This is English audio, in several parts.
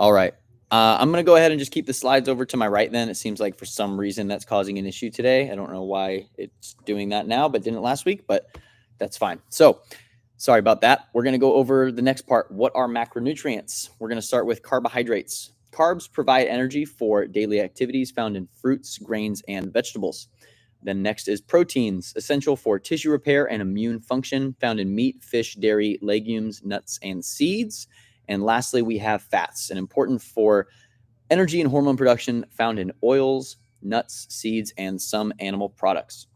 All right. I'm going to go ahead and just keep the slides over to my right then. It seems like for some reason that's causing an issue today. I don't know why it's doing that now, but didn't last week, but that's fine. So sorry about that. We're going to go over the next part. What are macronutrients? We're going to start with carbohydrates. Carbs provide energy for daily activities found in fruits, grains, and vegetables. Then next is proteins, essential for tissue repair and immune function, found in meat, fish, dairy, legumes, nuts, and seeds. And lastly, we have fats, and important for energy and hormone production, found in oils, nuts, seeds, and some animal products.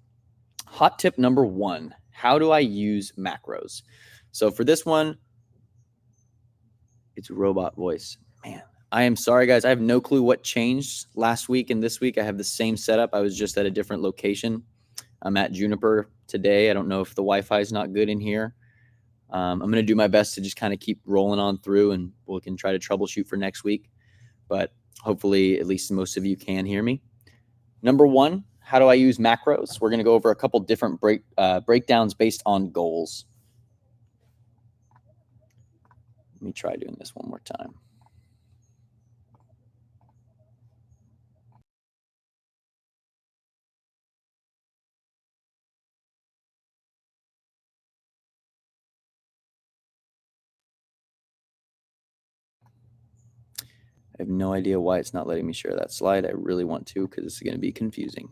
Hot tip number 1, how do I use macros? So for this one, it's robot voice. Man, I am sorry, guys. I have no clue what changed last week and this week. I have the same setup. I was just at a different location. I'm at Juniper today. I don't know if the Wi-Fi is not good in here. I'm going to do my best to just kind of keep rolling on through, and we can try to troubleshoot for next week. But hopefully, at least most of you can hear me. Number 1, how do I use macros? We're going to go over a couple different breakdowns based on goals. Let me try doing this one more time. I have no idea why it's not letting me share that slide. I really want to because it's going to be confusing.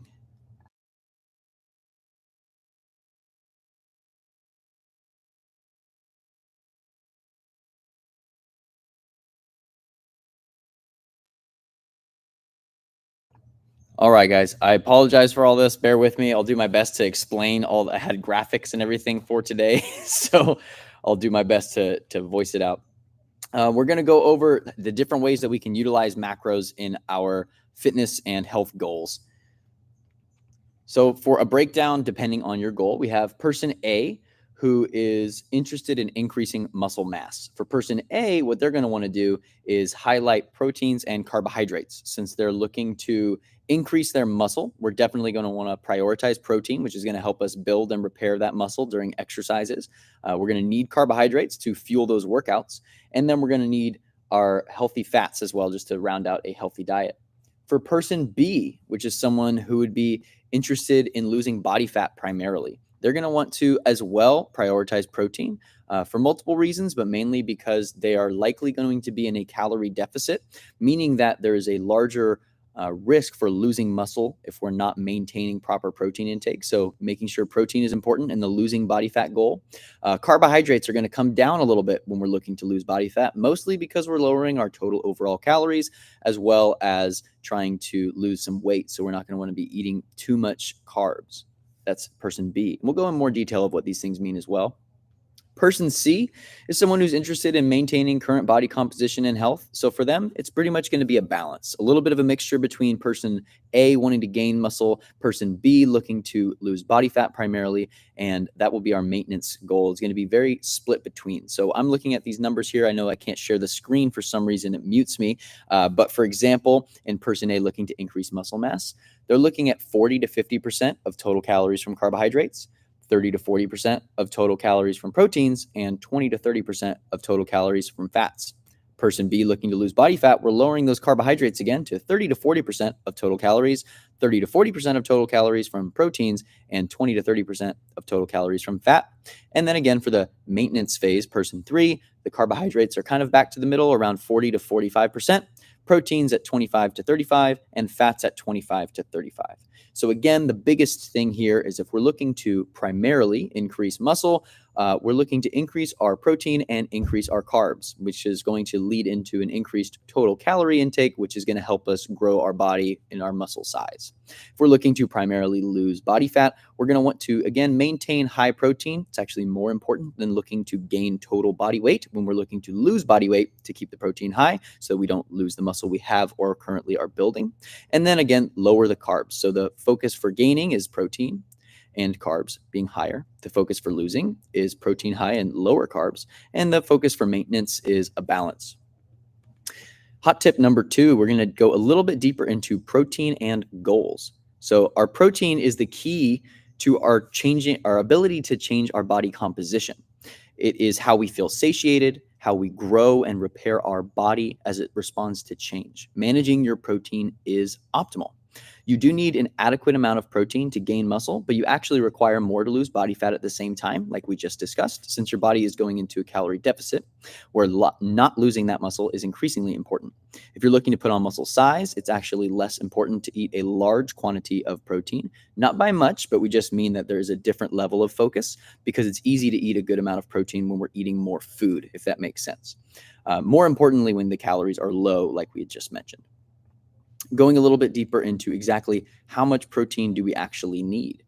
All right, guys, I apologize for all this. Bear with me. I'll do my best to explain all. I had graphics and everything for today, so I'll do my best to voice it out. We're going to go over the different ways that we can utilize macros in our fitness and health goals. So for a breakdown, depending on your goal, we have person A, who is interested in increasing muscle mass. For person A, what they're going to want to do is highlight proteins and carbohydrates. Since they're looking to increase their muscle, we're definitely going to want to prioritize protein, which is going to help us build and repair that muscle during exercises. We're going to need carbohydrates to fuel those workouts. And then we're going to need our healthy fats as well, just to round out a healthy diet. For person B, which is someone who would be interested in losing body fat primarily, they're going to want to as well prioritize protein for multiple reasons, but mainly because they are likely going to be in a calorie deficit, meaning that there is a larger risk for losing muscle if we're not maintaining proper protein intake. So making sure protein is important in the losing body fat goal. Carbohydrates are going to come down a little bit when we're looking to lose body fat, mostly because we're lowering our total overall calories, as well as trying to lose some weight. So we're not going to want to be eating too much carbs. That's person B. We'll go in more detail of what these things mean as well. Person C is someone who's interested in maintaining current body composition and health. So for them, it's pretty much going to be a balance, a little bit of a mixture between person A wanting to gain muscle, person B looking to lose body fat primarily, and that will be our maintenance goal. It's going to be very split between. So I'm looking at these numbers here. I know I can't share the screen for some reason. It mutes me. But for example, in person A looking to increase muscle mass, they're looking at 40 to 50% of total calories from carbohydrates, 30 to 40% of total calories from proteins, and 20 to 30% of total calories from fats. Person B looking to lose body fat, we're lowering those carbohydrates again to 30 to 40% of total calories, 30 to 40% of total calories from proteins, and 20 to 30% of total calories from fat. And then again, for the maintenance phase, person 3, the carbohydrates are kind of back to the middle, around 40 to 45%, proteins at 25 to 35, and fats at 25 to 35. So again, the biggest thing here is if we're looking to primarily increase muscle, we're looking to increase our protein and increase our carbs, which is going to lead into an increased total calorie intake, which is going to help us grow our body and our muscle size. If we're looking to primarily lose body fat, we're going to want to, again, maintain high protein. It's actually more important than looking to gain total body weight when we're looking to lose body weight, to keep the protein high so we don't lose the muscle we have or currently are building. And then again, lower the carbs. So the focus for gaining is protein and carbs being higher. The focus for losing is protein high and lower carbs. And the focus for maintenance is a balance. Hot tip number 2, we're going to go a little bit deeper into protein and goals. So our protein is the key to our ability to change our body composition. It is how we feel satiated, how we grow and repair our body as it responds to change. Managing your protein is optimal. You do need an adequate amount of protein to gain muscle, but you actually require more to lose body fat at the same time, like we just discussed, since your body is going into a calorie deficit, where not losing that muscle is increasingly important. If you're looking to put on muscle size, it's actually less important to eat a large quantity of protein, not by much, but we just mean that there is a different level of focus because it's easy to eat a good amount of protein when we're eating more food, if that makes sense. More importantly, when the calories are low, like we had just mentioned. Going a little bit deeper into exactly how much protein do we actually need.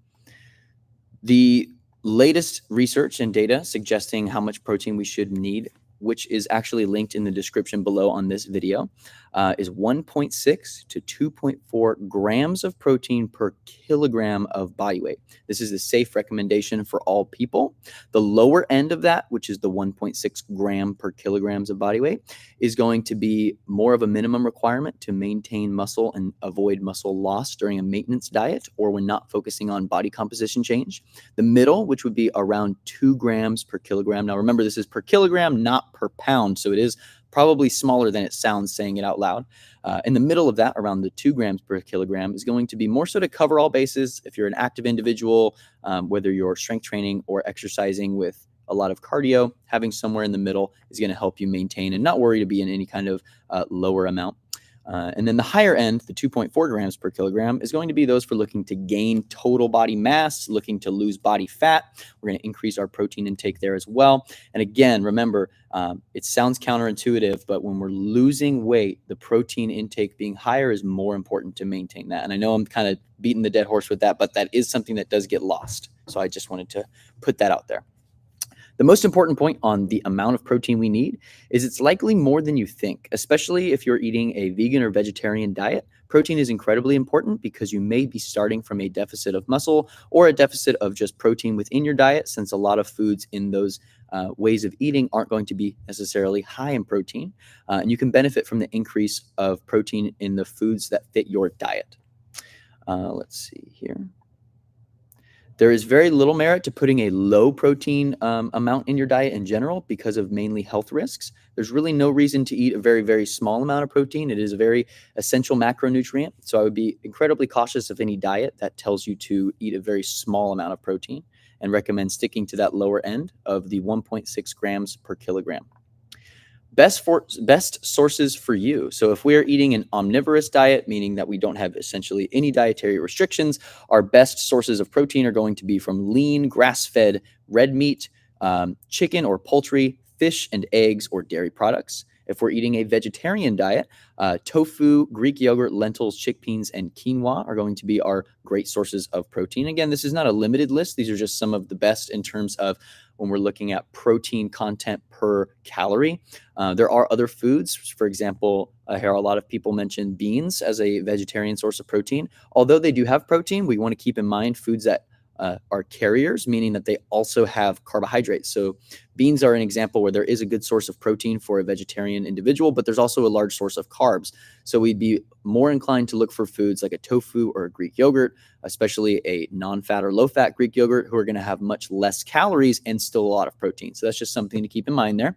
The latest research and data suggesting how much protein we should need, which is actually linked in the description below on this video, is 1.6 to 2.4 grams of protein per kilogram of body weight. This is the safe recommendation for all people. The lower end of that, which is the 1.6 gram per kilograms of body weight, is going to be more of a minimum requirement to maintain muscle and avoid muscle loss during a maintenance diet or when not focusing on body composition change. The middle, which would be around 2 grams per kilogram. Now remember, this is per kilogram, not per pound, so it is probably smaller than it sounds saying it out loud. In the middle of that, around the 2 grams per kilogram, is going to be more so to cover all bases. If you're an active individual, whether you're strength training or exercising with a lot of cardio, having somewhere in the middle is going to help you maintain and not worry to be in any kind of lower amount. And then the higher end, the 2.4 grams per kilogram, is going to be those for looking to gain total body mass, looking to lose body fat. We're going to increase our protein intake there as well. And again, remember, it sounds counterintuitive, but when we're losing weight, the protein intake being higher is more important to maintain that. And I know I'm kind of beating the dead horse with that, but that is something that does get lost. So I just wanted to put that out there. The most important point on the amount of protein we need is it's likely more than you think, especially if you're eating a vegan or vegetarian diet. Protein is incredibly important because you may be starting from a deficit of muscle or a deficit of just protein within your diet, since a lot of foods in those ways of eating aren't going to be necessarily high in protein. And you can benefit from the increase of protein in the foods that fit your diet. Let's see here. There is very little merit to putting a low protein amount in your diet in general because of mainly health risks. There's really no reason to eat a very, very small amount of protein. It is a very essential macronutrient. So I would be incredibly cautious of any diet that tells you to eat a very small amount of protein and recommend sticking to that lower end of the 1.6 grams per kilogram. Best sources for you. So if we are eating an omnivorous diet, meaning that we don't have essentially any dietary restrictions, our best sources of protein are going to be from lean, grass-fed red meat, chicken or poultry, fish and eggs or dairy products. If we're eating a vegetarian diet, tofu, Greek yogurt, lentils, chickpeas, and quinoa are going to be our great sources of protein. Again, this is not a limited list. These are just some of the best in terms of when we're looking at protein content per calorie. There are other foods. For example, I hear a lot of people mention beans as a vegetarian source of protein. Although they do have protein, we want to keep in mind foods that are carriers, meaning that they also have carbohydrates. So beans are an example where there is a good source of protein for a vegetarian individual, but there's also a large source of carbs. So we'd be more inclined to look for foods like a tofu or a Greek yogurt, especially a non-fat or low-fat Greek yogurt, who are going to have much less calories and still a lot of protein. So that's just something to keep in mind there.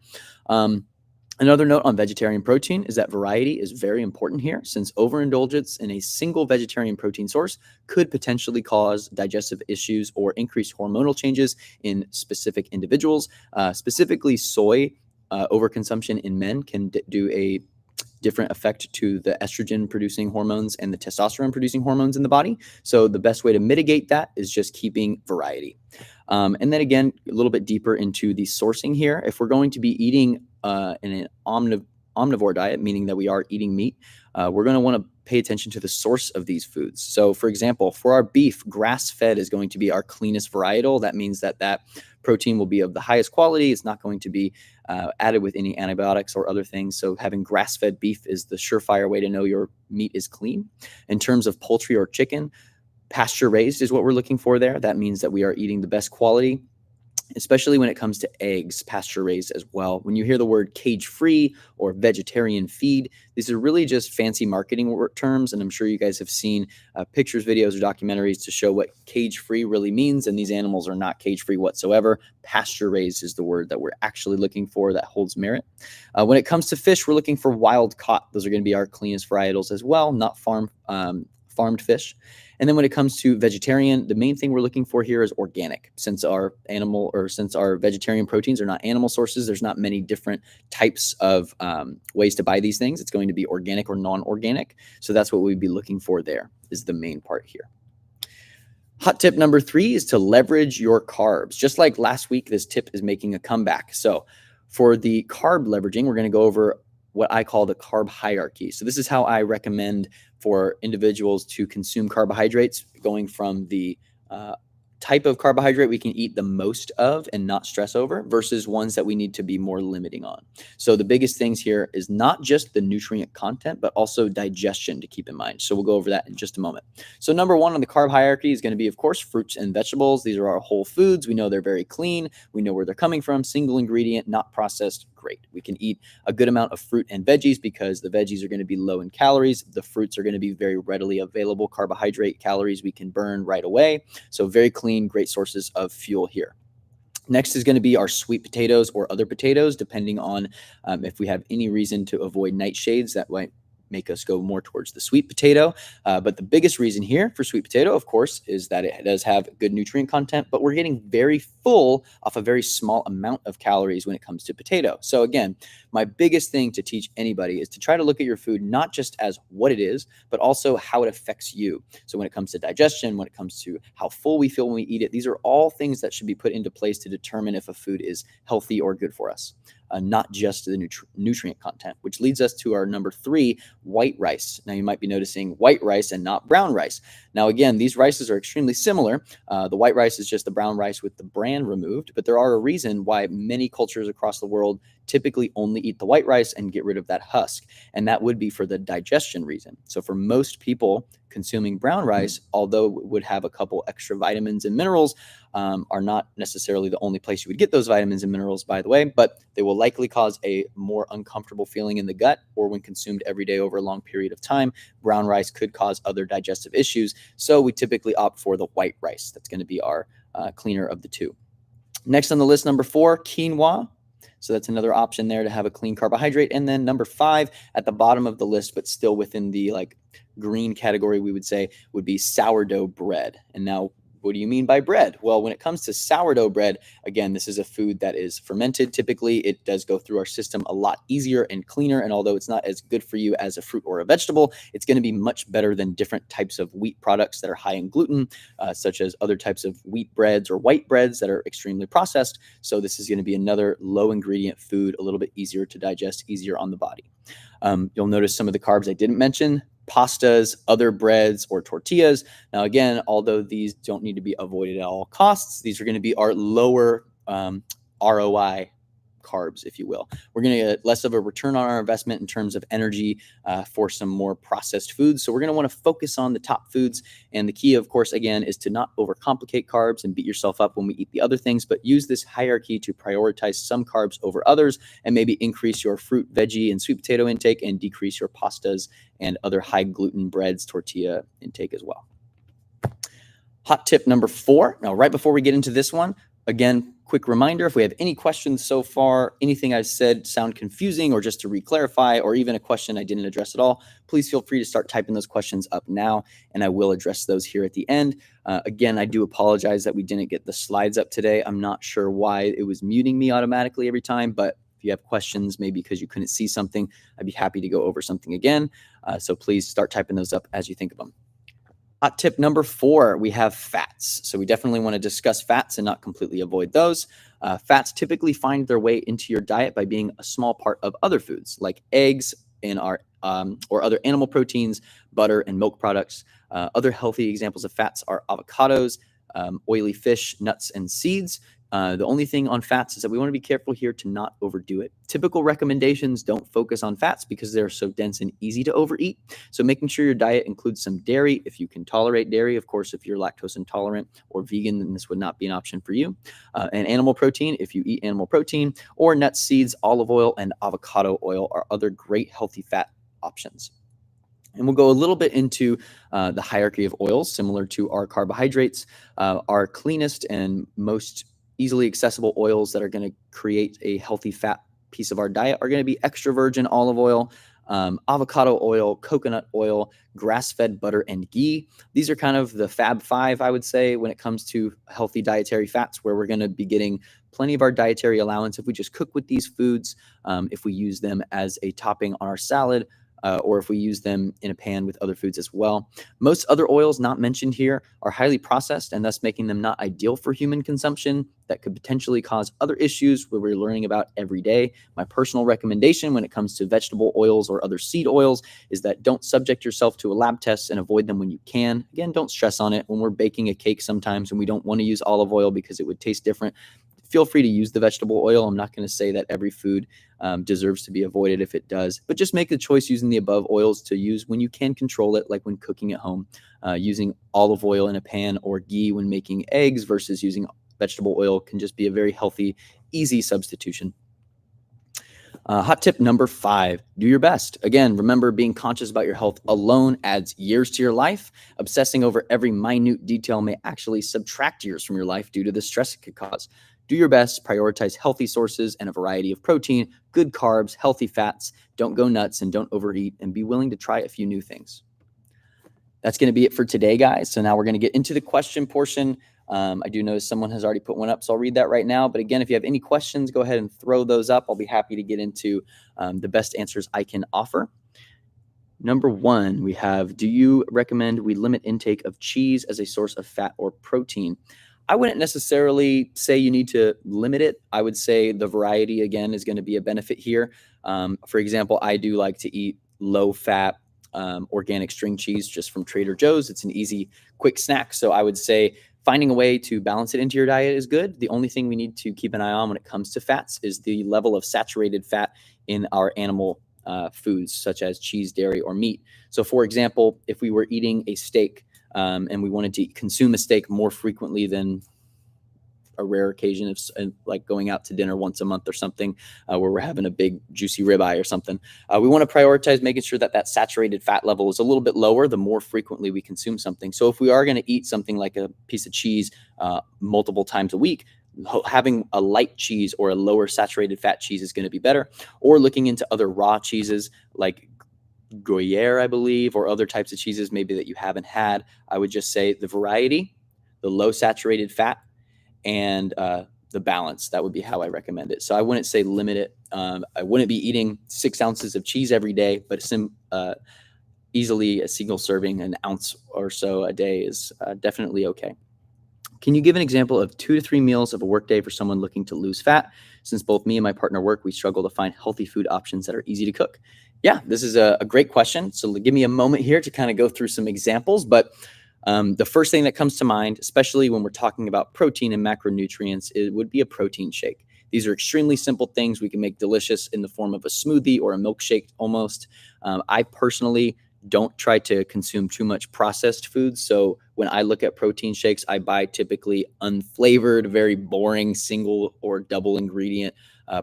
Another note on vegetarian protein is that variety is very important here, since overindulgence in a single vegetarian protein source could potentially cause digestive issues or increase hormonal changes in specific individuals. Specifically, soy overconsumption in men can do a different effect to the estrogen producing hormones and the testosterone producing hormones in the body. So the best way to mitigate that is just keeping variety. And then again, a little bit deeper into the sourcing here. If we're going to be eating in an omnivore diet, meaning that we are eating meat, we're going to want to pay attention to the source of these foods. So for example, for our beef, grass-fed is going to be our cleanest varietal. That means that that protein will be of the highest quality. It's not going to be added with any antibiotics or other things. So having grass-fed beef is the surefire way to know your meat is clean. In terms of poultry or chicken, pasture raised is what we're looking for there. That means that we are eating the best quality especially when it comes to eggs, pasture raised as well. When you hear the word cage free or vegetarian feed, these are really just fancy marketing terms. And I'm sure you guys have seen pictures, videos, or documentaries to show what cage free really means. And these animals are not cage free whatsoever. Pasture raised is the word that we're actually looking for that holds merit. When it comes to fish, we're looking for wild caught. Those are going to be our cleanest varietals as well, not farmed fish. And then when it comes to vegetarian, the main thing we're looking for here is organic. Since our vegetarian proteins are not animal sources, there's not many different types of ways to buy these things. It's going to be organic or non-organic. So that's what we'd be looking for there, is the main part here. Hot tip number 3 is to leverage your carbs. Just like last week, this tip is making a comeback. So for the carb leveraging, we're going to go over what I call the carb hierarchy. So this is how I recommend for individuals to consume carbohydrates, going from the type of carbohydrate we can eat the most of and not stress over versus ones that we need to be more limiting on. So the biggest things here is not just the nutrient content, but also digestion to keep in mind. So we'll go over that in just a moment. So number 1 on the carb hierarchy is going to be, of course, fruits and vegetables. These are our whole foods. We know they're very clean. We know where they're coming from. Single ingredient, not processed. Great. We can eat a good amount of fruit and veggies because the veggies are going to be low in calories. The fruits are going to be very readily available carbohydrate calories we can burn right away. So very clean, great sources of fuel here. Next is going to be our sweet potatoes or other potatoes, depending on if we have any reason to avoid nightshades. That might make us go more towards the sweet potato. But the biggest reason here for sweet potato, of course, is that it does have good nutrient content, but we're getting very full off a very small amount of calories when it comes to potato. So again, my biggest thing to teach anybody is to try to look at your food not just as what it is, but also how it affects you. So when it comes to digestion, when it comes to how full we feel when we eat it, these are all things that should be put into place to determine if a food is healthy or good for us. Not just the nutrient content, which leads us to our number 3, white rice. Now you might be noticing white rice and not brown rice. Now again, these rices are extremely similar. The white rice is just the brown rice with the bran removed, but there are a reason why many cultures across the world typically only eat the white rice and get rid of that husk. And that would be for the digestion reason. So for most people, consuming brown rice, although it would have a couple extra vitamins and minerals, are not necessarily the only place you would get those vitamins and minerals, by the way, but they will likely cause a more uncomfortable feeling in the gut, or when consumed every day over a long period of time, brown rice could cause other digestive issues. So we typically opt for the white rice. That's going to be our cleaner of the two. Next on the list, number 4, quinoa. So that's another option there to have a clean carbohydrate. And then number 5 at the bottom of the list, but still within the green category, we would say would be sourdough bread. And now, what do you mean by bread? Well, when it comes to sourdough bread, again, this is a food that is fermented. Typically, it does go through our system a lot easier and cleaner. And although it's not as good for you as a fruit or a vegetable, it's going to be much better than different types of wheat products that are high in gluten, such as other types of wheat breads or white breads that are extremely processed. So this is going to be another low ingredient food, a little bit easier to digest, easier on the body. You'll notice some of the carbs I didn't mention: pastas, other breads, or tortillas. Now, again, although these don't need to be avoided at all costs, these are going to be our lower ROI carbs, if you will. We're going to get less of a return on our investment in terms of energy for some more processed foods. So we're going to want to focus on the top foods. And the key, of course, again, is to not overcomplicate carbs and beat yourself up when we eat the other things, but use this hierarchy to prioritize some carbs over others and maybe increase your fruit, veggie, and sweet potato intake and decrease your pastas and other high gluten breads, tortilla intake as well. Hot tip number 4. Now, right before we get into this one, again, quick reminder, if we have any questions so far, anything I've said sound confusing, or just to re-clarify, or even a question I didn't address at all, please feel free to start typing those questions up now, and I will address those here at the end. Again, I do apologize that we didn't get the slides up today. I'm not sure why it was muting me automatically every time, but if you have questions, maybe because you couldn't see something, I'd be happy to go over something again. So please start typing those up as you think of them. Hot tip number 4, we have fats. So we definitely want to discuss fats and not completely avoid those. Fats typically find their way into your diet by being a small part of other foods like eggs and our or other animal proteins, butter, and milk products. Other healthy examples of fats are avocados, oily fish, nuts, and seeds. The only thing on fats is that we want to be careful here to not overdo it. Typical recommendations don't focus on fats because they're so dense and easy to overeat. So making sure your diet includes some dairy if you can tolerate dairy. Of course, if you're lactose intolerant or vegan, then this would not be an option for you. And animal protein, if you eat animal protein, or nuts, seeds, olive oil, and avocado oil are other great healthy fat options. And we'll go a little bit into the hierarchy of oils, similar to our carbohydrates. Our cleanest and most easily accessible oils that are going to create a healthy fat piece of our diet are going to be extra virgin olive oil, avocado oil, coconut oil, grass-fed butter, and ghee. These are kind of the Fab Five, I would say, when it comes to healthy dietary fats, where we're going to be getting plenty of our dietary allowance if we just cook with these foods, if we use them as a topping on our salad, or if we use them in a pan with other foods as well. Most other oils not mentioned here are highly processed and thus making them not ideal for human consumption. That could potentially cause other issues where we're learning about every day. My personal recommendation when it comes to vegetable oils or other seed oils is that don't subject yourself to a lab test and avoid them when you can. Again, don't stress on it. When we're baking a cake sometimes and we don't want to use olive oil because it would taste different, feel free to use the vegetable oil. I'm not going to say that every food deserves to be avoided if it does, but just make the choice using the above oils to use when you can control it, like when cooking at home, using olive oil in a pan or ghee when making eggs versus using vegetable oil can just be a very healthy, easy substitution. Hot tip number 5, do your best. Again, remember, being conscious about your health alone adds years to your life. Obsessing over every minute detail may actually subtract years from your life due to the stress it could cause. Do your best, prioritize healthy sources and a variety of protein, good carbs, healthy fats. Don't go nuts and don't overeat, and be willing to try a few new things. That's going to be it for today, guys. So now we're going to get into the question portion. I do notice someone has already put one up, so I'll read that right now. But again, if you have any questions, go ahead and throw those up. I'll be happy to get into the best answers I can offer. Number 1, we have, do you recommend we limit intake of cheese as a source of fat or protein? I wouldn't necessarily say you need to limit it. I would say the variety, again, is going to be a benefit here. For example, I do like to eat low-fat organic string cheese just from Trader Joe's. It's an easy, quick snack. So I would say finding a way to balance it into your diet is good. The only thing we need to keep an eye on when it comes to fats is the level of saturated fat in our animal foods, such as cheese, dairy, or meat. So for example, if we were eating a steak and we wanted to consume a steak more frequently than a rare occasion of like going out to dinner once a month or something, where we're having a big juicy ribeye or something, we want to prioritize making sure that that saturated fat level is a little bit lower the more frequently we consume something. So if we are going to eat something like a piece of cheese multiple times a week, having a light cheese or a lower saturated fat cheese is going to be better. Or looking into other raw cheeses like Gruyere, I believe, or other types of cheeses maybe that you haven't had. I would just say the variety, the low saturated fat, and the balance. That would be how I recommend it. So I wouldn't say limit it. I wouldn't be eating 6 ounces of cheese every day, but easily a single serving, an ounce or so a day is definitely okay. Can you give an example of 2 to 3 meals of a workday for someone looking to lose fat? Since both me and my partner work, we struggle to find healthy food options that are easy to cook. Yeah, this is a great question. So give me a moment here to kind of go through some examples. But the first thing that comes to mind, especially when we're talking about protein and macronutrients, it would be a protein shake. These are extremely simple things we can make delicious in the form of a smoothie or a milkshake almost. I personally don't try to consume too much processed foods. So when I look at protein shakes, I buy typically unflavored, very boring single or double ingredient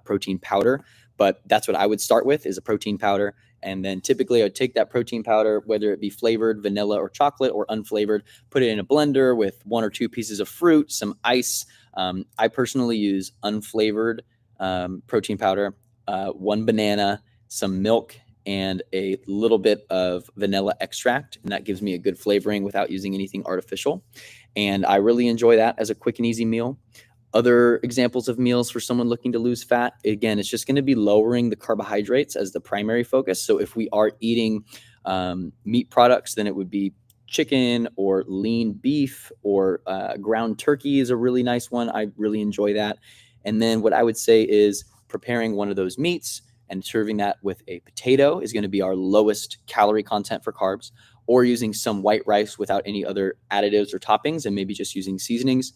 protein powder. But that's what I would start with, is a protein powder. And then typically I would take that protein powder, whether it be flavored vanilla or chocolate or unflavored, put it in a blender with 1 or 2 pieces of fruit, some ice. I personally use unflavored protein powder, 1 banana, some milk, and a little bit of vanilla extract. And that gives me a good flavoring without using anything artificial. And I really enjoy that as a quick and easy meal. Other examples of meals for someone looking to lose fat, again, it's just going to be lowering the carbohydrates as the primary focus. So if we are eating meat products, then it would be chicken or lean beef, or ground turkey is a really nice one. I really enjoy that. And then what I would say is preparing one of those meats and serving that with a potato is going to be our lowest calorie content for carbs, or using some white rice without any other additives or toppings and maybe just using seasonings.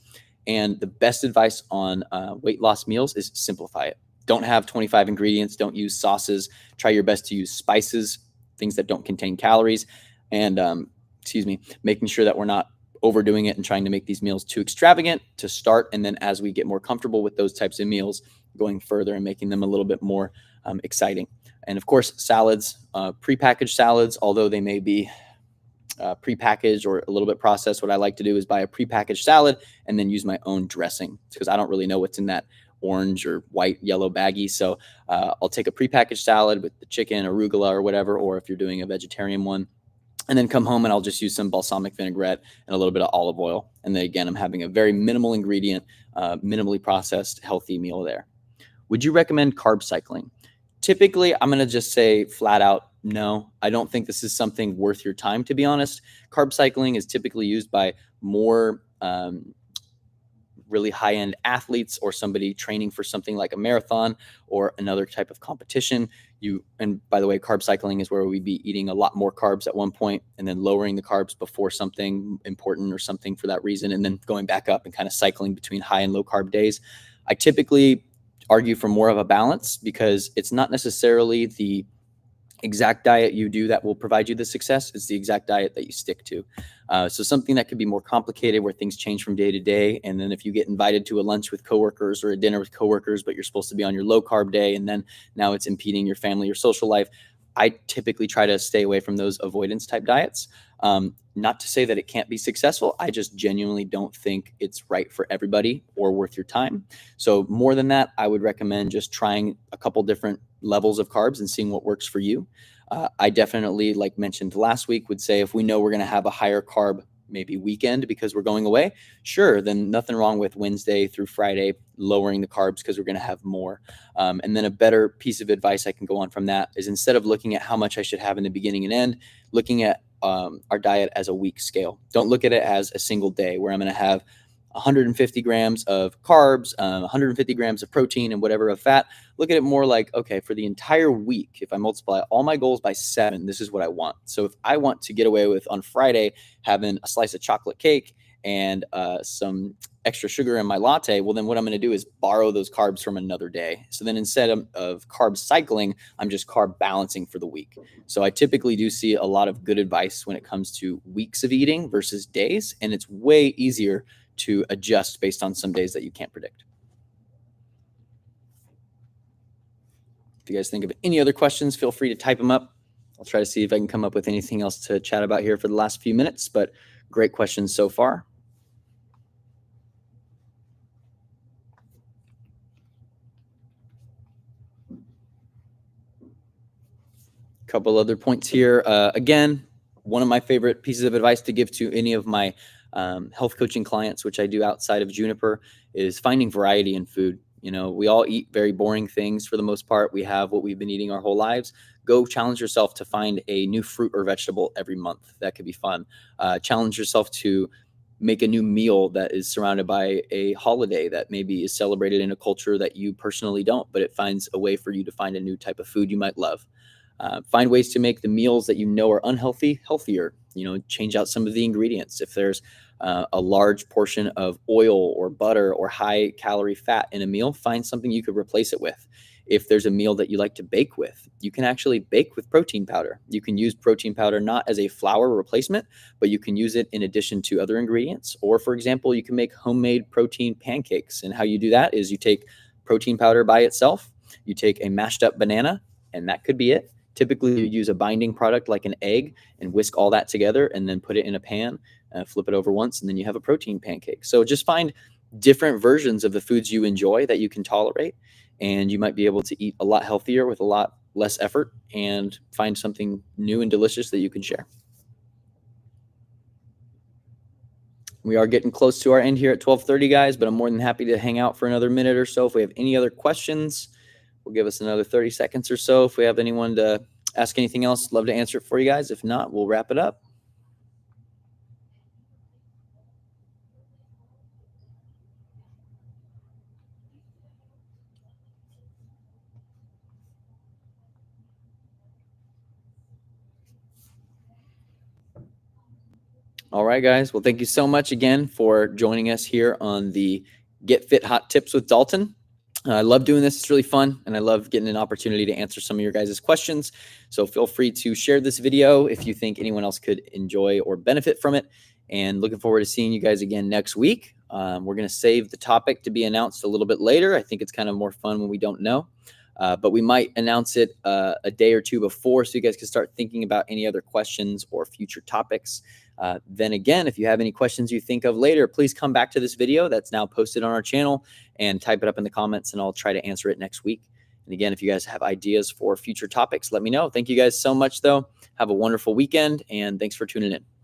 And the best advice on weight loss meals is simplify it. Don't have 25 ingredients. Don't use sauces. Try your best to use spices, things that don't contain calories, and making sure that we're not overdoing it and trying to make these meals too extravagant to start. And then as we get more comfortable with those types of meals, going further and making them a little bit more exciting. And of course, salads, prepackaged salads, although they may be prepackaged or a little bit processed, what I like to do is buy a prepackaged salad and then use my own dressing because I don't really know what's in that orange or white, yellow baggie. So I'll take a prepackaged salad with the chicken, arugula, or whatever, or if you're doing a vegetarian one, and then come home and I'll just use some balsamic vinaigrette and a little bit of olive oil. And then again, I'm having a very minimal ingredient, minimally processed, healthy meal there. Would you recommend carb cycling? Typically, I'm going to just say flat out, no. I don't think this is something worth your time, to be honest. Carb cycling is typically used by more really high-end athletes or somebody training for something like a marathon or another type of competition. And by the way, carb cycling is where we'd be eating a lot more carbs at one point and then lowering the carbs before something important or something for that reason, and then going back up and kind of cycling between high and low carb days. I typically argue for more of a balance because it's not necessarily the exact diet you do that will provide you the success. It's the exact diet that you stick to. So something that could be more complicated where things change from day to day. And then if you get invited to a lunch with coworkers or a dinner with coworkers, but you're supposed to be on your low carb day, and then now it's impeding your family or social life, I typically try to stay away from those avoidance type diets. Not to say that it can't be successful. I just genuinely don't think it's right for everybody or worth your time. So more than that, I would recommend just trying a couple different levels of carbs and seeing what works for you. I definitely, like mentioned last week, would say if we know we're going to have a higher carb maybe weekend because we're going away, sure, then nothing wrong with Wednesday through Friday lowering the carbs because we're going to have more. And then a better piece of advice I can go on from that is instead of looking at how much I should have in the beginning and end, looking at our diet as a week scale. Don't look at it as a single day where I'm going to have 150 grams of carbs, 150 grams of protein, and whatever of fat. Look at it more like, okay, for the entire week, if I multiply all my goals by 7, this is what I want. So if I want to get away with on Friday having a slice of chocolate cake and some extra sugar in my latte, well, then what I'm going to do is borrow those carbs from another day. So then instead of carb cycling, I'm just carb balancing for the week. So I typically do see a lot of good advice when it comes to weeks of eating versus days, and it's way easier to adjust based on some days that you can't predict. If you guys think of any other questions, feel free to type them up. I'll try to see if I can come up with anything else to chat about here for the last few minutes, but great questions so far. Couple other points here. Again, one of my favorite pieces of advice to give to any of my health coaching clients, which I do outside of Juniper, is finding variety in food. You know, we all eat very boring things for the most part. We have what we've been eating our whole lives. Go challenge yourself to find a new fruit or vegetable every month. That could be fun. Challenge yourself to make a new meal that is surrounded by a holiday that maybe is celebrated in a culture that you personally don't, but it finds a way for you to find a new type of food you might love. Find ways to make the meals that you know are unhealthy healthier. You know, change out some of the ingredients. If there's a large portion of oil or butter or high calorie fat in a meal, find something you could replace it with. If there's a meal that you like to bake with, you can actually bake with protein powder. You can use protein powder not as a flour replacement, but you can use it in addition to other ingredients. Or, for example, you can make homemade protein pancakes. And how you do that is you take protein powder by itself, you take a mashed up banana, and that could be it. Typically, you use a binding product like an egg and whisk all that together and then put it in a pan, flip it over once, and then you have a protein pancake. So just find different versions of the foods you enjoy that you can tolerate, and you might be able to eat a lot healthier with a lot less effort and find something new and delicious that you can share. We are getting close to our end here at 12:30, guys, but I'm more than happy to hang out for another minute or so. If we have any other questions, we'll give us another 30 seconds or so. If we have anyone to ask anything else, love to answer it for you guys. If not, we'll wrap it up. All right, guys. Well, thank you so much again for joining us here on the Get Fit Hot Tips with Dalton. I love doing this. It's really fun, and I love getting an opportunity to answer some of your guys' questions. So feel free to share this video if you think anyone else could enjoy or benefit from it. And looking forward to seeing you guys again next week. We're going to save the topic to be announced a little bit later. I think it's kind of more fun when we don't know. But we might announce it a day or two before so you guys can start thinking about any other questions or future topics. Then again, if you have any questions you think of later, please come back to this video that's now posted on our channel and type it up in the comments, and I'll try to answer it next week. And again, if you guys have ideas for future topics, let me know. Thank you guys so much, though. Have a wonderful weekend, and thanks for tuning in.